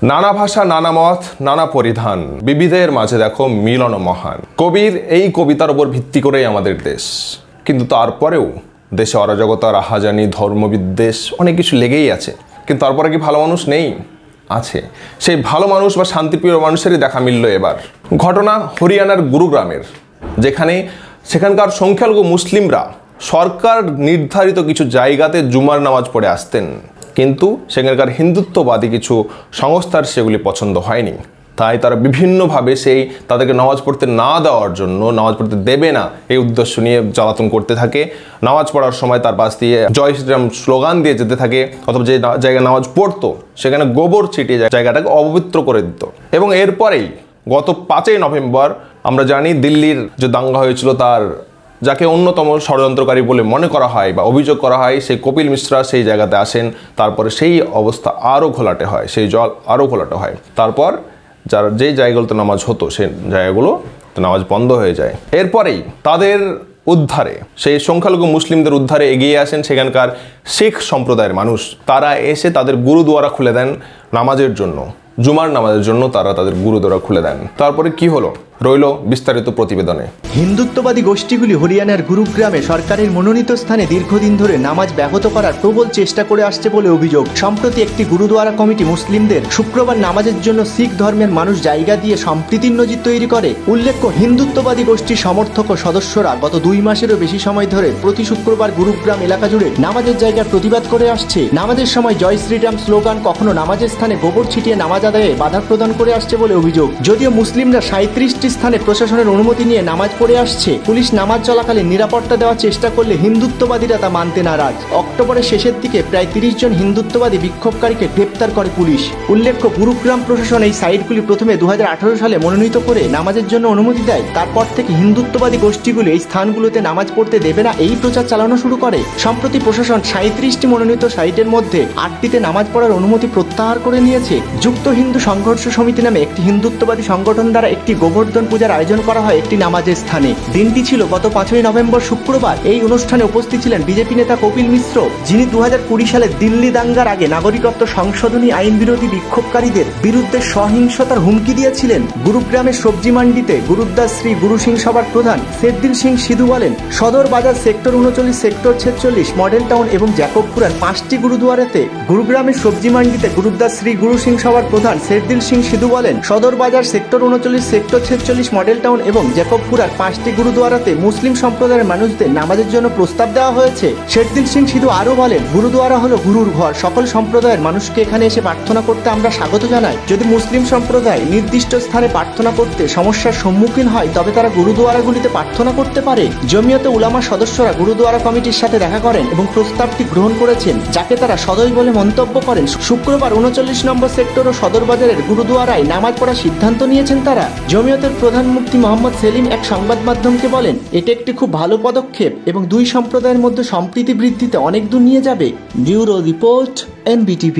নানা ভাষা, নানা মত, নানা পরিধান, বিবিধের মাঝে দেখো মিলন মহান। কবির এই কবিতার উপর ভিত্তি করেই আমাদের দেশ, কিন্তু তারপরেও দেশে অরাজকতা, রাহাজানি, ধর্মবিদ্বেষ অনেক কিছু লেগেই আছে। কিন্তু তারপরে কি ভালো মানুষ নেই? আছে। সেই ভালো মানুষ বা শান্তিপ্রিয় মানুষেরই দেখা মিলল এবার। ঘটনা হরিয়ানার গুরুগ্রামের, সেখানকার সংখ্যালঘু মুসলিমরা সরকার নির্ধারিত কিছু জায়গাতে জুমার নামাজ পড়ে আসতেন, কিন্তু সেখানকার হিন্দুত্ববাদী কিছু সংস্থার সেগুলি পছন্দ হয়নি। তাই তারা বিভিন্নভাবে তাদেরকে নামাজ পড়তে না দেওয়ার জন্য, নামাজ পড়তে দেবে না এই উদ্দেশ্য নিয়ে জ্বালাতন করতে থাকে। নামাজ পড়ার সময় তার পাশ দিয়ে জয় শ্রীরাম স্লোগান দিয়ে যেতে থাকে, অথবা যে জায়গায় নামাজ পড়তো সেখানে গোবর ছিটিয়ে জায়গাটাকে অপবিত্র করে দিত। এবং এরপরেই গত 5ই নভেম্বর আমরা জানি দিল্লির যে দাঙ্গা হয়েছিল, তার যাকে অন্যতম ষড়যন্ত্রকারী বলে মনে করা হয় বা অভিযোগ করা হয়, সেই কপিল মিশ্রা সেই জায়গাতে আসেন। তারপরে সেই অবস্থা আরও ঘোলাটে হয়, সেই জল আরও ঘোলাটে হয়। তারপর যেই জায়গাগুলোতে নামাজ হতো সেই জায়গাগুলো নামাজ বন্ধ হয়ে যায়। এরপরেই তাদের উদ্ধারে, সেই সংখ্যালঘু মুসলিমদের উদ্ধারে এগিয়ে আসেন সেখানকার শিখ সম্প্রদায়ের মানুষ। তারা এসে তাদের গুরুদুয়ারা খুলে দেন নামাজের জন্য, জুমার নামাজের জন্য তারা তাদের গুরুদুয়ারা খুলে দেন। তারপরে কি হলো রইল বিস্তারিত প্রতিবেদনে। হিন্দুত্ববাদী গোষ্ঠীগুলি হরিয়ানার গুরুগ্রামে সরকারের মনোনীত স্থানে দীর্ঘদিন ধরে নামাজ ব্যাহত করার প্রবল চেষ্টা করে আসছে বলে অভিযোগ। সম্প্রতি একটি গুরুদুয়ারা কমিটি মুসলিমদের শুক্রবার নামাজের জন্য শিখ ধর্মের মানুষ জায়গা দিয়ে সম্প্রীতির নজির তৈরি করে। উল্লেখ্য, হিন্দুত্ববাদী গোষ্ঠীর সমর্থক ও সদস্যরা গত 2 মাসেরও বেশি সময় ধরে প্রতি শুক্রবার গুরুগ্রাম এলাকা জুড়ে নামাজের জায়গার প্রতিবাদ করে আসছে। নামাজের সময় জয় শ্রীরাম স্লোগান, কখনো নামাজের স্থানে গোবর ছিটিয়ে নামাজ আদায়ে বাধা প্রদান করে আসছে বলে অভিযোগ। যদিও মুসলিমরা 37টি স্থানে প্রশাসনের অনুমতি নিয়ে নামাজ পড়ে আসছে, পুলিশ নামাজ চলাকালে নিরাপত্তা দেওয়ার চেষ্টা করলে হিন্দুত্ববাদীরা তা মানতে নারাজ। অক্টোবরের শেষের দিকে প্রায় 30 জন হিন্দুত্ববাদী বিক্ষোভকারীকে গ্রেপ্তার করে পুলিশ। উল্লেখ্য, গুরুগ্রাম প্রশাসন এই সাইটগুলি প্রথমে 2018 সালে মনোনীত করে নামাজের জন্য অনুমতি দেয়। তারপর থেকে হিন্দুত্ববাদী গোষ্ঠীগুলি এই স্থানগুলোতে নামাজ পড়তে দেবে না এই প্রচার চালানো শুরু করে। সম্প্রতি প্রশাসন 37টি মনোনীত সাইটের মধ্যে 8টিতে নামাজ পড়ার অনুমতি প্রত্যাহার করে নিয়েছে। যুক্ত হিন্দু সংঘর্ষ সমিতি নামে একটি হিন্দুত্ববাদী সংগঠন দ্বারা একটি গোবর্ধন পূজার আয়োজন করা হয় একটি নামাজের স্থানে। দিনটি ছিল গত 5ই নভেম্বর শুক্রবার। এই অনুষ্ঠানে উপস্থিত ছিলেন বিজেপি নেতা কপিল মিশ্র, যিনি 2020 সালে দিল্লি দাঙ্গার আগে নাগরিকত্ব সংশোধনী আইন বিরোধী বিক্ষোভকারীদের বিরুদ্ধে সহিংসতার হুমকি দিয়েছিলেন। গুরুগ্রামের সবজি মান্ডিতে গুরুদ্বার শ্রী গুরু সিং সভার প্রধান সেদ্দিল সিং সিধু বলেন, সদর বাজার, সেক্টর 39, সেক্টর 46, মডেল টাউন এবং জ্যাকবপুরার 5টি গুরুদুয়ারাতে। গুরুগ্রামের সবজি মান্ডিতে গুরুদ্বার শ্রী গুরু সিং সভার প্রধান সেদ্দিল সিং সিধু বলেন, সদর বাজার, সেক্টর 39, সেক্টর 46, মডেল টাউন এবং জ্যাকবপুরার 5টি গুরুদুয়ারাতে মুসলিম সম্প্রদায়ের মানুষদের নামাজের জন্য প্রস্তাব দেওয়া হয়েছে। শেরদিল সিং সিধু আরও বলেন, গুরুদুয়ারা হলো গুরুর ঘর। সকল সম্প্রদায়ের মানুষকে এখানে এসে প্রার্থনা করতে আমরা স্বাগত জানাই। যদি মুসলিম সম্প্রদায় নির্দিষ্ট স্থানে প্রার্থনা করতে সমস্যার সম্মুখীন হয়, তবে তারা গুরুদুয়ারাগুলিতে প্রার্থনা করতে পারে। জমিয়তে উলামা সদস্যরা গুরুদুয়ারা কমিটির সাথে দেখা করেন এবং প্রস্তাবটি গ্রহণ করেছেন, যাকে তারা সদয় বলে মন্তব্য করেন। শুক্রবার 39 নম্বর সেক্টর ও সদর বাজারের গুরুদুয়ারায় নামাজ পড়ার সিদ্ধান্ত নিয়েছেন তারা। জমিয়তের প্রধান মুফতি মোহাম্মদ সেলিম এক সংবাদ মাধ্যমকে বলেন, এটি একটি খুব ভালো পদক্ষেপ এবং 2 সম্প্রদায়ের মধ্যে সম্প্রীতি বৃদ্ধিতে অনেক দূর নিয়ে যাবে। Bureau report, NBTV।